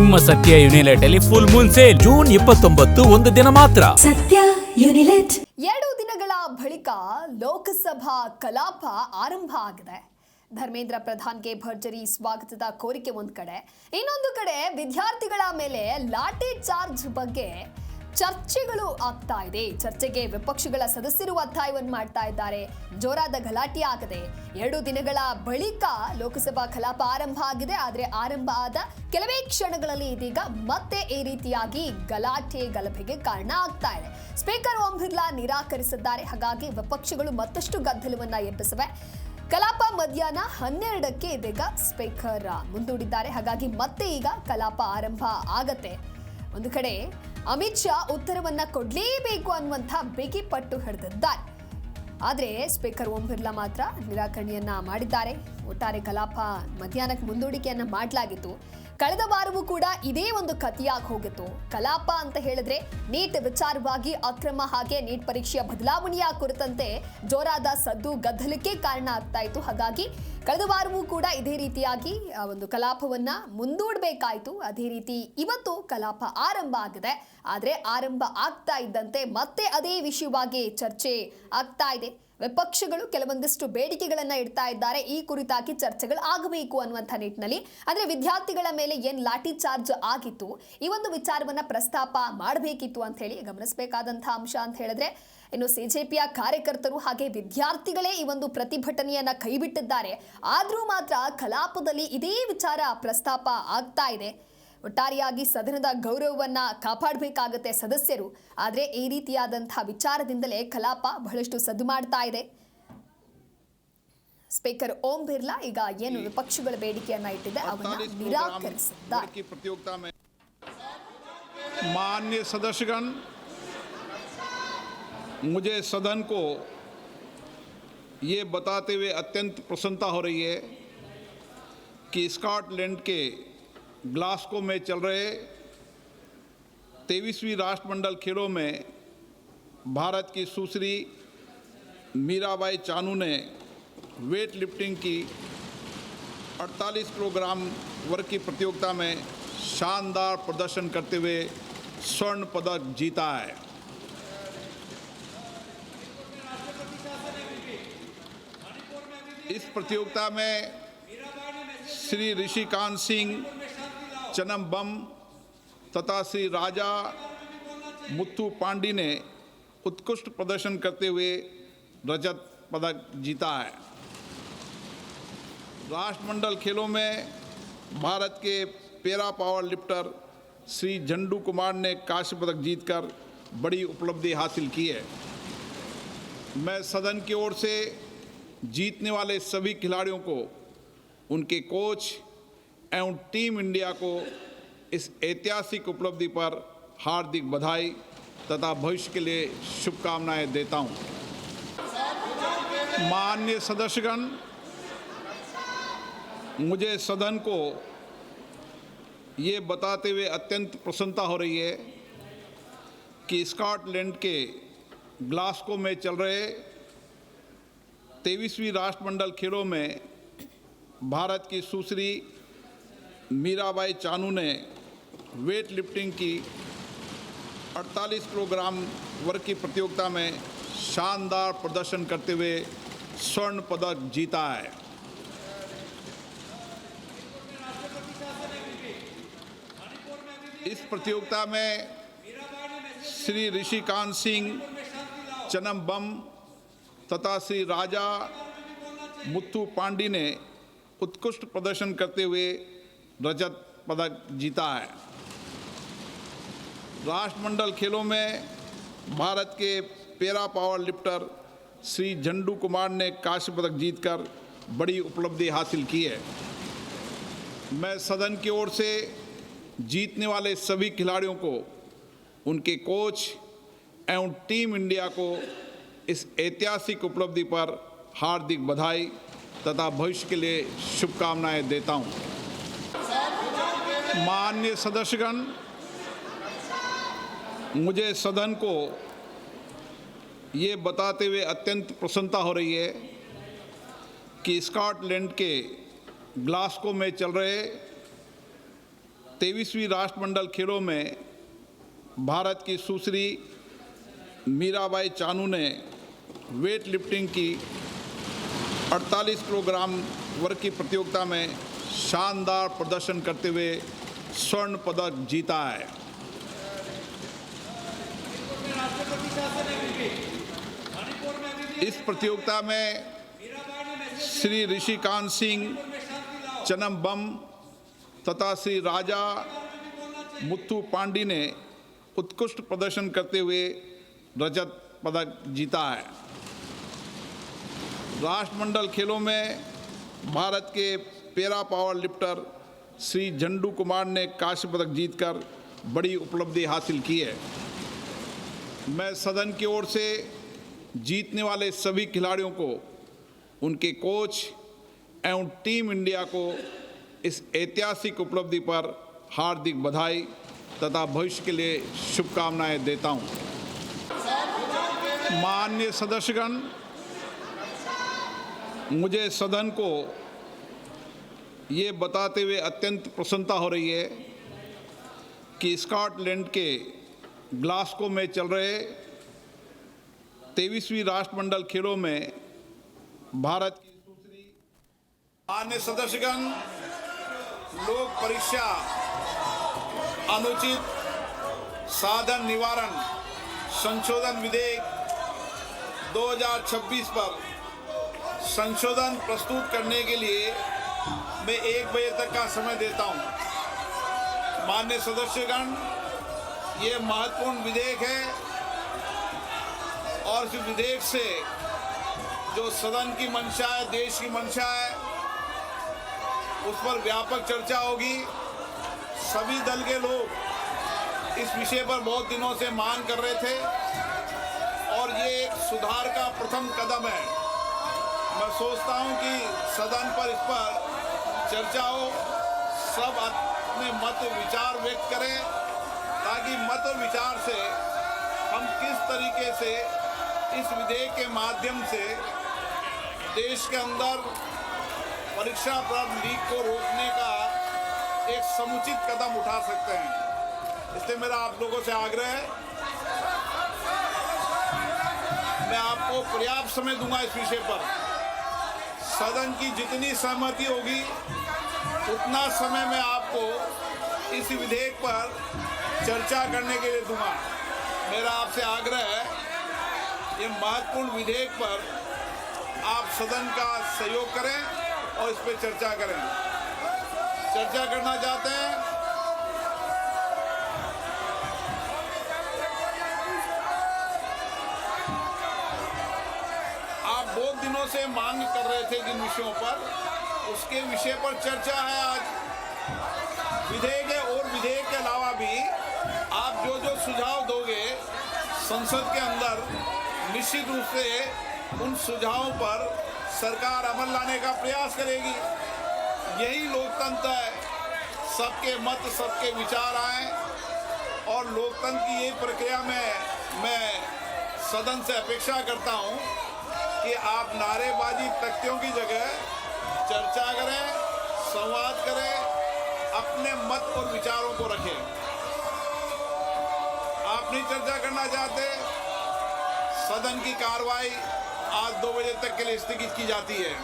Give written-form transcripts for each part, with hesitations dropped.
ನಿಮ್ಮ ಸತ್ಯ ಯುನಿಲೆಟ್ ಅಲ್ಲಿ ಫುಲ್ ಮೂನ್ ಸೇಲ್ ಜೂನ್ 29 ಒಂದು ದಿನ ಮಾತ್ರ. ಸತ್ಯ ಯುನಿಲೆಟ್ 2 ದಿನಗಳ ಬಳಿಕ ಲೋಕಸಭಾ ಕಲಾಪ ಆರಂಭ ಆಗಿದೆ. ಧರ್ಮೇಂದ್ರ ಪ್ರಧಾನ್ಗೆ ಭರ್ಜರಿ ಸ್ವಾಗತದ ಕೋರಿಕೆ ಒಂದು ಕಡೆ, ಇನ್ನೊಂದು ಕಡೆ ವಿದ್ಯಾರ್ಥಿಗಳ ಮೇಲೆ ಲಾಠಿ ಚಾರ್ಜ್ ಬಗ್ಗೆ ಚರ್ಚೆಗಳು ಆಗ್ತಾ ಇದೆ. ಚರ್ಚೆಗೆ ವಿಪಕ್ಷಗಳ ಸದಸ್ಯರು ಒತ್ತಾಯವನ್ನು ಮಾಡ್ತಾ ಇದ್ದಾರೆ. ಜೋರಾದ ಗಲಾಟೆ ಆಗದೆ 2 ದಿನಗಳ ಬಳಿಕ ಲೋಕಸಭಾ ಕಲಾಪ ಆರಂಭ ಆಗಿದೆ. ಆದರೆ ಆರಂಭ ಆದ ಕೆಲವೇ ಕ್ಷಣಗಳಲ್ಲಿ ಇದೀಗ ಮತ್ತೆ ಈ ರೀತಿಯಾಗಿ ಗಲಭೆಗೆ ಕಾರಣ ಆಗ್ತಾ ಇದೆ. ಸ್ಪೀಕರ್ ಓಂ ಬಿರ್ಲಾ ನಿರಾಕರಿಸಿದ್ದಾರೆ. ಹಾಗಾಗಿ ವಿಪಕ್ಷಗಳು ಮತ್ತಷ್ಟು ಗದ್ದಲವನ್ನ ಎಬ್ಬಿಸಿವೆ. ಕಲಾಪ ಮಧ್ಯಾಹ್ನ 12ಕ್ಕೆ ಇದೀಗ ಸ್ಪೀಕರ್ ಮುಂದೂಡಿದ್ದಾರೆ. ಹಾಗಾಗಿ ಮತ್ತೆ ಈಗ ಕಲಾಪ ಆರಂಭ ಆಗತ್ತೆ. ಒಂದು ಕಡೆ ಅಮಿತ್ ಶಾ ಉತ್ತರವನ್ನ ಕೊಡ್ಲೇಬೇಕು ಅನ್ನುವಂಥ ಬಿಗಿ ಪಟ್ಟು ಹಿಡಿದಿದ್ದಾರೆ. ಆದರೆ ಸ್ಪೀಕರ್ ಓಂ ಬಿರ್ಲಾ ಮಾತ್ರ ನಿರಾಕರಣೆಯನ್ನ ಮಾಡಿದ್ದಾರೆ. ಒಟ್ಟಾರೆ ಕಲಾಪ ಮಧ್ಯಾಹ್ನಕ್ಕೆ ಮುಂದೂಡಿಕೆಯನ್ನ ಮಾಡಲಾಗಿತ್ತು. ಕಳೆದ ವಾರವೂ ಕೂಡ ಇದೇ ಒಂದು ಕಥೆಯಾಗಿ ಹೋಗಿತ್ತು. ಕಲಾಪ ಅಂತ ಹೇಳಿದ್ರೆ ನೀಟ್ ವಿಚಾರವಾಗಿ ಅಕ್ರಮ ಹಾಗೆ ನೀಟ್ ಪರೀಕ್ಷೆಯ ಬದಲಾವಣೆಯ ಕುರಿತಂತೆ ಜೋರಾದ ಸದ್ದು ಗದ್ದಲಕ್ಕೆ ಕಾರಣ ಆಗ್ತಾ ಇತ್ತು. ಹಾಗಾಗಿ ಕಳೆದ ವಾರವೂ ಕೂಡ ಇದೇ ರೀತಿಯಾಗಿ ಒಂದು ಕಲಾಪವನ್ನ ಮುಂದೂಡಬೇಕಾಯಿತು. ಅದೇ ರೀತಿ ಇವತ್ತು ಕಲಾಪ ಆರಂಭ ಆಗಿದೆ. ಆದರೆ ಆರಂಭ ಆಗ್ತಾ ಇದ್ದಂತೆ ಮತ್ತೆ ಅದೇ ವಿಷಯವಾಗಿ ಚರ್ಚೆ ಆಗ್ತಾ ಇದೆ. ವಿಪಕ್ಷಗಳು ಕೆಲವೊಂದಿಷ್ಟು ಬೇಡಿಕೆಗಳನ್ನ ಇಡ್ತಾ ಇದ್ದಾರೆ. ಈ ಕುರಿತಾಗಿ ಚರ್ಚೆಗಳು ಆಗಬೇಕು ಅನ್ನುವಂಥ ನಿಟ್ಟಿನಲ್ಲಿ, ಅಂದ್ರೆ ವಿದ್ಯಾರ್ಥಿಗಳ ಮೇಲೆ ಏನ್ ಲಾಠಿ ಚಾರ್ಜ್ ಆಗಿತ್ತು, ಈ ಒಂದು ವಿಚಾರವನ್ನ ಪ್ರಸ್ತಾಪ ಮಾಡಬೇಕಿತ್ತು ಅಂತ ಹೇಳಿ ಗಮನಿಸಬೇಕಾದಂತಹ ಅಂಶ ಅಂತ ಹೇಳಿದ್ರೆ, ಇನ್ನು ಸಿಜೆಪಿಯ ಕಾರ್ಯಕರ್ತರು ಹಾಗೆ ವಿದ್ಯಾರ್ಥಿಗಳೇ ಈ ಒಂದು ಪ್ರತಿಭಟನೆಯನ್ನ ಕೈಬಿಟ್ಟಿದ್ದಾರೆ. ಆದ್ರೂ ಮಾತ್ರ ಕಲಾಪದಲ್ಲಿ ಇದೇ ವಿಚಾರ ಪ್ರಸ್ತಾಪ ಆಗ್ತಾ ಇದೆ. ಒಟ್ಟಾರೆಯಾಗಿ ಸದನದ ಗೌರವವನ್ನ ಕಾಪಾಡಬೇಕಾಗತ್ತೆ ಸದಸ್ಯರು. ಆದರೆ ಈ ರೀತಿಯಾದಂತಹ ವಿಚಾರದಿಂದಲೇ ಕಲಾಪ ಬಹಳಷ್ಟು ಸದ್ದು ಮಾಡ್ತಾ ಇದೆ. ಸ್ಪೀಕರ್ ಓಂ ಬಿರ್ಲಾ ಈಗ ಏನು ವಿಪಕ್ಷಗಳ ಬೇಡಿಕೆಯನ್ನ ಇಟ್ಟಿದೆ ಅವನ್ನ ನಿರಾಕರಿಸಿದ್ದಾರೆ. माननीय सदस्यगण, मुझे सदन को ये बताते हुए अत्यंत प्रसन्नता हो रही है कि स्कॉटलैंड के ग्लासगो में चल रहे 23वीं राष्ट्रमंडल खेलों में भारत की सुश्री मीराबाई चानू ने वेट लिफ्टिंग की 48 किलोग्राम वर्ग की प्रतियोगिता में शानदार प्रदर्शन करते हुए स्वर्ण पदक जीता है। इस प्रतियोगिता में श्री ऋषिकांत सिंह चनम्बम तथा श्री राजा मुत्थु पांडी ने उत्कृष्ट प्रदर्शन करते हुए रजत पदक जीता है। राष्ट्रमंडल खेलों में भारत के पैरा पावर लिफ्टर श्री झंडू कुमार ने कांस्य पदक जीतकर बड़ी उपलब्धि हासिल की है। मैं सदन की ओर से जीतने वाले सभी खिलाड़ियों को, उनके कोच एवं टीम इंडिया को इस ऐतिहासिक उपलब्धि पर हार्दिक बधाई तथा भविष्य के लिए शुभकामनाएं देता हूं। माननीय सदस्यगण, मुझे सदन को ये बताते हुए अत्यंत प्रसन्नता हो रही है कि स्कॉटलैंड के ग्लासगो में चल रहे 23वीं राष्ट्रमंडल खेलों में भारत की सुश्री मीराबाई चानू ने वेट लिफ्टिंग की 48 किलोग्राम वर्ग की प्रतियोगिता में शानदार प्रदर्शन करते हुए स्वर्ण पदक जीता है। इस प्रतियोगिता में श्री ऋषिकांत सिंह चनम्बम तथा श्री राजा मुत्थु पांडी ने उत्कृष्ट प्रदर्शन करते हुए रजत पदक जीता है। राष्ट्रमंडल खेलों में भारत के पैरा पावर लिफ्टर श्री झंडू कुमार ने कांस्य पदक जीतकर बड़ी उपलब्धि हासिल की है। मैं सदन की ओर से जीतने वाले सभी खिलाड़ियों को, उनके कोच एवं टीम इंडिया को इस ऐतिहासिक उपलब्धि पर हार्दिक बधाई तथा भविष्य के लिए शुभकामनाएं देता हूं। माननीय सदस्यगण, मुझे सदन को ये बताते हुए अत्यंत प्रसन्नता हो रही है कि स्कॉटलैंड के ग्लासगो में चल रहे 23वीं राष्ट्रमंडल खेलों में भारत की सुश्री मीराबाई चानू ने वेट लिफ्टिंग की 48 किलोग्राम वर्ग की प्रतियोगिता में शानदार प्रदर्शन करते हुए स्वर्ण पदक जीता है। इस प्रतियोगिता में श्री ऋषिकांत सिंह चनम्बम तथा श्री राजा मुत्थु पांडी ने उत्कृष्ट प्रदर्शन करते हुए रजत पदक जीता है। राष्ट्रमंडल खेलों में भारत के पैरा पावर लिफ्टर श्री झंडू कुमार ने कांस्य पदक जीतकर बड़ी उपलब्धि हासिल की है। मैं सदन की ओर से जीतने वाले सभी खिलाड़ियों को, उनके कोच एवं टीम इंडिया को इस ऐतिहासिक उपलब्धि पर हार्दिक बधाई तथा भविष्य के लिए शुभकामनाएं देता हूं। माननीय सदस्यगण, मुझे सदन को ये बताते हुए अत्यंत प्रसन्नता हो रही है कि स्कॉटलैंड के ग्लासगो में चल रहे 23वीं राष्ट्रमंडल खेलों में भारत की दूसरी माननीय सदस्यगण, लोक परीक्षा अनुचित साधन निवारण संशोधन विधेयक 2026 पर संशोधन प्रस्तुत करने के लिए मैं 1 बजे तक का समय देता हूं। माननीय सदस्यगण, ये महत्वपूर्ण विधेयक है और इस विधेयक से जो सदन की मंशा है, देश की मंशा है, उस पर व्यापक चर्चा होगी। सभी दल के लोग इस विषय पर बहुत दिनों से मांग कर रहे थे और ये एक सुधार का प्रथम कदम है। मैं सोचता हूं कि सदन पर इस पर चर्चा हो, सब अपने मत विचार व्यक्त करें ताकि मत और विचार से हम किस तरीके से इस विधेयक के माध्यम से देश के अंदर परीक्षा प्रारंभ लीक को रोकने का एक समुचित कदम उठा सकते हैं। इसलिए मेरा आप लोगों से आग्रह है, मैं आपको पर्याप्त समय दूंगा इस विषय पर। सदन की जितनी सहमति होगी उतना समय मैं आपको इस विधेयक पर चर्चा करने के लिए दूंगा। मेरा आपसे आग्रह है, ये महत्वपूर्ण विधेयक पर आप सदन का सहयोग करें और इस पर चर्चा करें। चर्चा करना चाहते हैं? आप बहुत दिनों से मांग कर रहे थे जिन विषयों पर, उसके विषय पर चर्चा है आज। विधेयक है और विधेयक के अलावा भी आप जो जो सुझाव दोगे संसद के अंदर, निश्चित रूप से उन सुझावों पर सरकार अमल लाने का प्रयास करेगी। यही लोकतंत्र है, सबके मत, सबके विचार आए और लोकतंत्र की ये प्रक्रिया में मैं सदन से अपेक्षा करता हूं कि आप नारेबाजी तख्तियों की जगह चर्चा करें, संवाद करें, अपने मत और विचारों को रखें। आप नहीं चर्चा करना चाहते, सदन की कार्रवाई आज 2 बजे तक के लिए स्थगित की जाती है।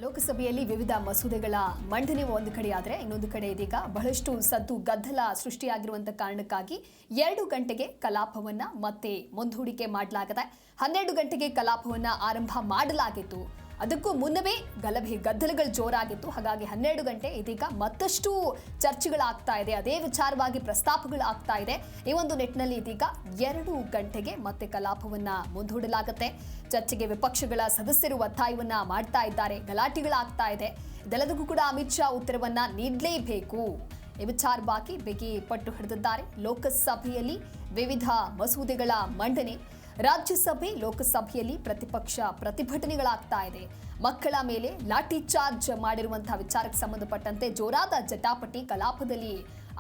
ಲೋಕಸಭೆಯಲ್ಲಿ ವಿವಿಧ ಮಸೂದೆಗಳ ಮಂಡನೆ ಒಂದು ಕಡೆ ಆದರೆ ಇನ್ನೊಂದು ಕಡೆ ಇದೀಗ ಬಹಳಷ್ಟು ಸದ್ದು ಗದ್ದಲ ಸೃಷ್ಟಿಯಾಗಿರುವಂತ ಕಾರಣಕ್ಕಾಗಿ 2 ಗಂಟೆಗೆ ಕಲಾಪವನ್ನ ಮತ್ತೆ ಮುಂದೂಡಿಕೆ ಮಾಡಲಾಗಿದೆ। 12 ಗಂಟೆಗೆ ಕಲಾಪವನ್ನ ಆರಂಭ ಮಾಡಲಾಗಿತ್ತು। ಅದಕ್ಕೂ ಮುನ್ನವೇ ಗಲಭೆ ಗದ್ದಲಗಳು ಜೋರಾಗಿತ್ತು। ಹಾಗಾಗಿ 12 ಗಂಟೆ ಇದೀಗ ಮತ್ತಷ್ಟು ಚರ್ಚೆಗಳಾಗ್ತಾ ಇದೆ, ಅದೇ ವಿಚಾರವಾಗಿ ಪ್ರಸ್ತಾಪಗಳಾಗ್ತಾ ಇದೆ। ಈ ಒಂದು ನಿಟ್ಟಿನಲ್ಲಿ ಇದೀಗ 2 ಗಂಟೆಗೆ ಮತ್ತೆ ಕಲಾಪವನ್ನ ಮುಂದೂಡಲಾಗುತ್ತೆ। ಚರ್ಚೆಗೆ ವಿಪಕ್ಷಗಳ ಸದಸ್ಯರು ಒತ್ತಾಯವನ್ನ ಮಾಡ್ತಾ ಇದ್ದಾರೆ, ಗಲಾಟೆಗಳಾಗ್ತಾ ಇದೆ। ಇದೆಲ್ಲದಕ್ಕೂ ಕೂಡ ಅಮಿತ್ ಶಾ ಉತ್ತರವನ್ನ ನೀಡಲೇಬೇಕು, ಈ ವಿಚಾರವಾಗಿ ಬಿಗಿ ಪಟ್ಟು ಹಿಡಿದಿದ್ದಾರೆ. ಲೋಕಸಭೆಯಲ್ಲಿ ವಿವಿಧ ಮಸೂದೆಗಳ ಮಂಡನೆ, ರಾಜ್ಯಸಭೆ ಲೋಕಸಭೆಯಲ್ಲಿ ಪ್ರತಿಪಕ್ಷ ಪ್ರತಿಭಟನೆಗಳಾಗ್ತಾ ಇದೆ. ಮಕ್ಕಳ ಮೇಲೆ ಲಾಠಿ ಚಾರ್ಜ್ ಮಾಡಿರುವಂತಹ ವಿಚಾರಕ್ಕೆ ಸಂಬಂಧಪಟ್ಟಂತೆ ಜೋರಾದ ಜಟಾಪಟಿ ಕಲಾಪದಲ್ಲಿ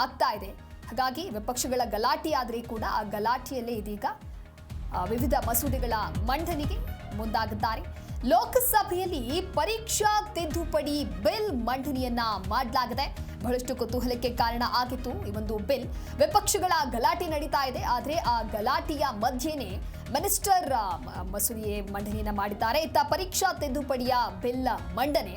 ಆಗ್ತಾ ಇದೆ. ಹಾಗಾಗಿ ವಿಪಕ್ಷಗಳ ಗಲಾಟೆ ಆದರೆ ಕೂಡ ಆ ಗಲಾಟೆಯಲ್ಲೇ ಇದೀಗ ವಿವಿಧ ಮಸೂದೆಗಳ ಮಂಡನೆಗೆ ಮುಂದಾಗಿದ್ದಾರೆ. ಲೋಕಸಭೆಯಲ್ಲಿ ಪರೀಕ್ಷಾ ತಿದ್ದುಪಡಿ ಬಿಲ್ ಮಂಡನೆಯನ್ನ ಮಾಡಲಾಗಿದೆ. ಬಹಳಷ್ಟು ಕುತೂಹಲಕ್ಕೆ ಕಾರಣ ಆಗಿತ್ತು ಈ ಒಂದು ಬಿಲ್. ವಿಪಕ್ಷಗಳ ಗಲಾಟೆ ನಡೀತಾ ಇದೆ. ಆದರೆ ಆ ಗಲಾಟೆಯ ಮಧ್ಯೆನೇ ಮಿನಿಸ್ಟರ್ ಮಸೂದೆ ಮಂಡನೆಯನ್ನ ಮಾಡಿದ್ದಾರೆ. ಇತ್ತ ಪರೀಕ್ಷಾ ತಿದ್ದುಪಡಿಯ ಬಿಲ್ ಮಂಡನೆ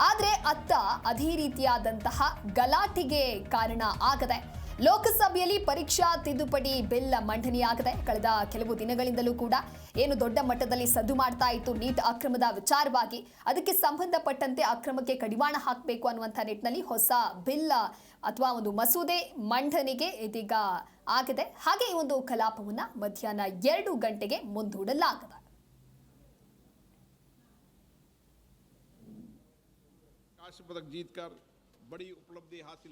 ಆದರೆ ಅತ್ತ ಅದೇ ರೀತಿಯಾದಂತಹ ಗಲಾಟೆಗೆ ಕಾರಣ ಆಗದೆ. ಲೋಕಸಭೆಯಲ್ಲಿ ಪರೀಕ್ಷಾ ತಿದ್ದುಪಡಿ ಬಿಲ್ ಮಂಡನೆಯಾಗಿದೆ. ಕಳೆದ ಕೆಲವು ದಿನಗಳಿಂದಲೂ ಕೂಡ ಏನು ದೊಡ್ಡ ಮಟ್ಟದಲ್ಲಿ ಸದ್ದು ಮಾಡ್ತಾ ಇತ್ತು ನೀಟ್ ಅಕ್ರಮದ ವಿಚಾರವಾಗಿ, ಅದಕ್ಕೆ ಸಂಬಂಧಪಟ್ಟಂತೆ ಅಕ್ರಮಕ್ಕೆ ಕಡಿವಾಣ ಹಾಕಬೇಕು ಅನ್ನುವಂಥ ನಿಟ್ಟಿನಲ್ಲಿ ಹೊಸ ಬಿಲ್ ಅಥವಾ ಒಂದು ಮಸೂದೆ ಮಂಡನೆಗೆ ಇದೀಗ ಆಗಿದೆ. ಹಾಗೆ ಈ ಒಂದು ಕಲಾಪವನ್ನು ಮಧ್ಯಾಹ್ನ 2 ಗಂಟೆಗೆ ಮುಂದೂಡಲಾಗಿದೆ. कांस्य पदक जीतकर बड़ी उपलब्धि हासिल